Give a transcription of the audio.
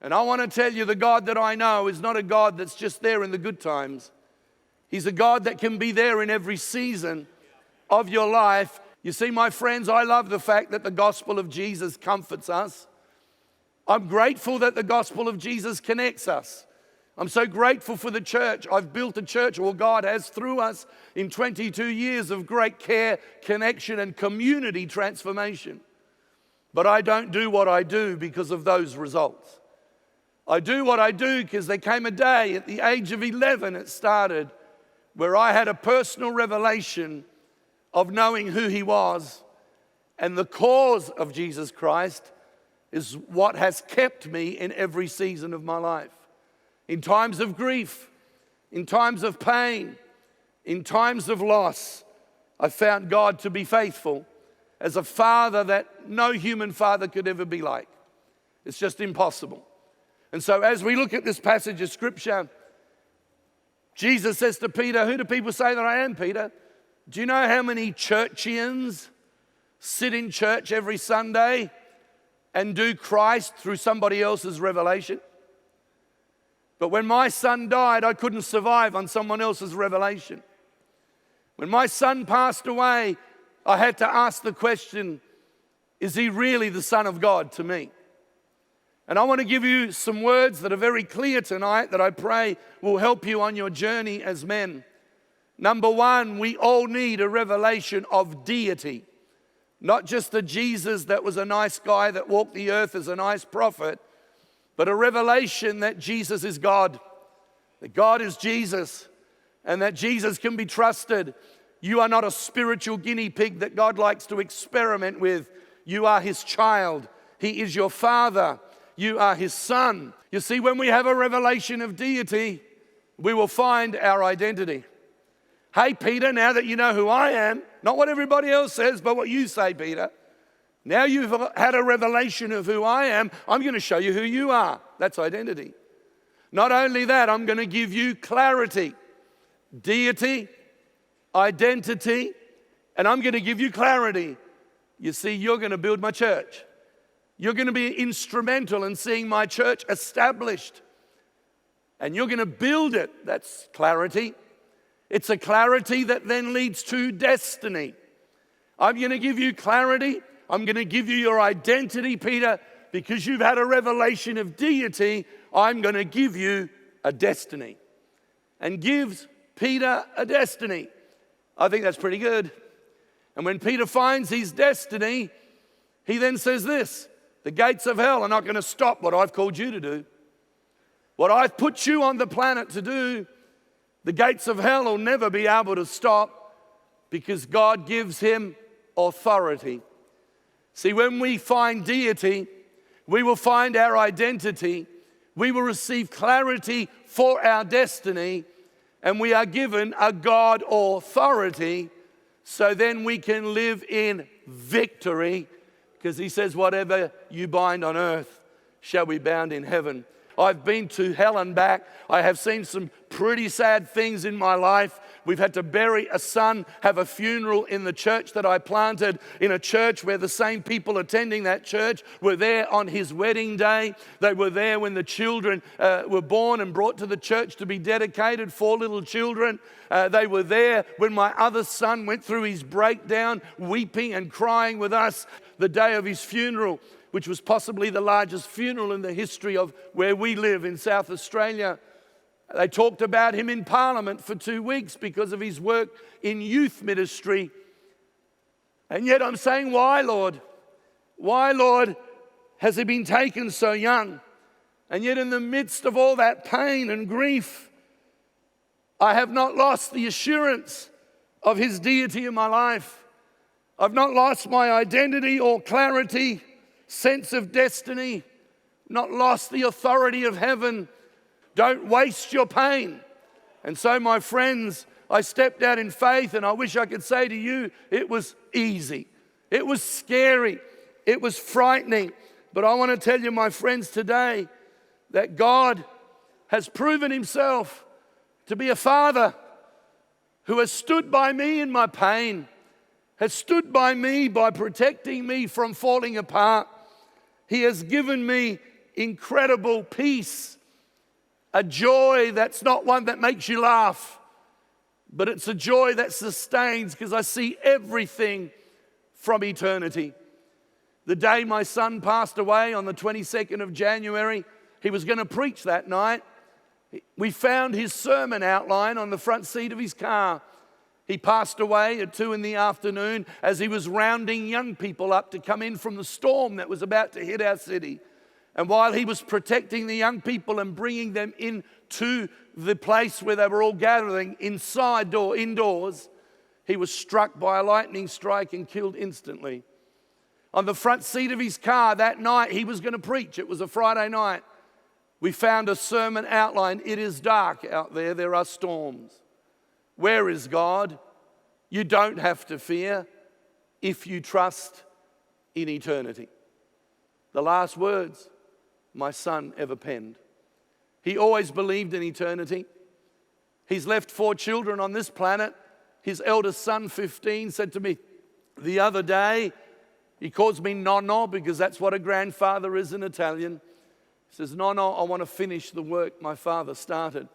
And I want to tell you, the God that I know is not a God that's just there in the good times. He's a God that can be there in every season of your life. You see, my friends, I love the fact that the gospel of Jesus comforts us. I'm grateful that the gospel of Jesus connects us. I'm so grateful for the church. I've built a church, or God has, through us in 22 years of great care, connection, and community transformation. But I don't do what I do because of those results. I do what I do because there came a day at the age of 11, it started, where I had a personal revelation of knowing who He was. And the cause of Jesus Christ is what has kept me in every season of my life. In times of grief, in times of pain, in times of loss, I found God to be faithful as a father that no human father could ever be like. It's just impossible. And so as we look at this passage of Scripture, Jesus says to Peter, "Who do people say that I am, Peter?" Do you know how many churchians sit in church every Sunday and do Christ through somebody else's revelation? But when my son died, I couldn't survive on someone else's revelation. When my son passed away, I had to ask the question, is he really the Son of God to me? And I want to give you some words that are very clear tonight that I pray will help you on your journey as men. Number one, we all need a revelation of deity. Not just the Jesus that was a nice guy that walked the earth as a nice prophet, but a revelation that Jesus is God, that God is Jesus, and that Jesus can be trusted. You are not a spiritual guinea pig that God likes to experiment with. You are His child. He is your Father. You are His Son. You see, when we have a revelation of deity, we will find our identity. Hey, Peter, now that you know who I am, not what everybody else says, but what you say, Peter. Now you've had a revelation of who I am, I'm going to show you who you are. That's identity. Not only that, I'm going to give you clarity, deity, identity, and I'm going to give you clarity. You see, you're going to build my church. You're going to be instrumental in seeing my church established. And you're going to build it. That's clarity. It's a clarity that then leads to destiny. I'm going to give you clarity. I'm going to give you your identity, Peter, because you've had a revelation of deity. I'm going to give you a destiny. And gives Peter a destiny. I think that's pretty good. And when Peter finds his destiny, he then says this: the gates of hell are not going to stop what I've called you to do. What I've put you on the planet to do, the gates of hell will never be able to stop, because God gives him authority. See, when we find deity, we will find our identity, we will receive clarity for our destiny, and we are given a God authority, so then we can live in victory, because He says, whatever you bind on earth shall be bound in heaven. I've been to hell and back. I have seen some pretty sad things in my life. We've had to bury a son, have a funeral in the church that I planted, in a church where the same people attending that church were there on his wedding day. They were there when the children were born and brought to the church to be dedicated, 4 little children. They were there when my other son went through his breakdown, weeping and crying with us the day of his funeral, which was possibly the largest funeral in the history of where we live in South Australia. They talked about him in Parliament for 2 weeks because of his work in youth ministry. And yet I'm saying, why, Lord? Why, Lord, has he been taken so young? And yet in the midst of all that pain and grief, I have not lost the assurance of his deity in my life. I've not lost my identity or clarity, sense of destiny, not lost the authority of heaven. Don't waste your pain. And so, my friends, I stepped out in faith, and I wish I could say to you, it was easy. It was scary. It was frightening. But I want to tell you, my friends, today, that God has proven himself to be a father who has stood by me in my pain, has stood by me by protecting me from falling apart. He has given me incredible peace, a joy that's not one that makes you laugh, but it's a joy that sustains, because I see everything from eternity. The day my son passed away on the 22nd of January, he was going to preach that night. We found his sermon outline on the front seat of his car. He passed away at 2 p.m. as he was rounding young people up to come in from the storm that was about to hit our city. And while he was protecting the young people and bringing them into the place where they were all gathering indoors, he was struck by a lightning strike and killed instantly. On the front seat of his car that night, he was going to preach. It was a Friday night. We found a sermon outline. It is dark out there. There are storms. Where is God? You don't have to fear if you trust in eternity. The last words my son ever penned. He always believed in eternity. He's left 4 children on this planet. His eldest son, 15, said to me the other day, he calls me nonno because that's what a grandfather is in Italian. He says, "Nonno, I want to finish the work my father started."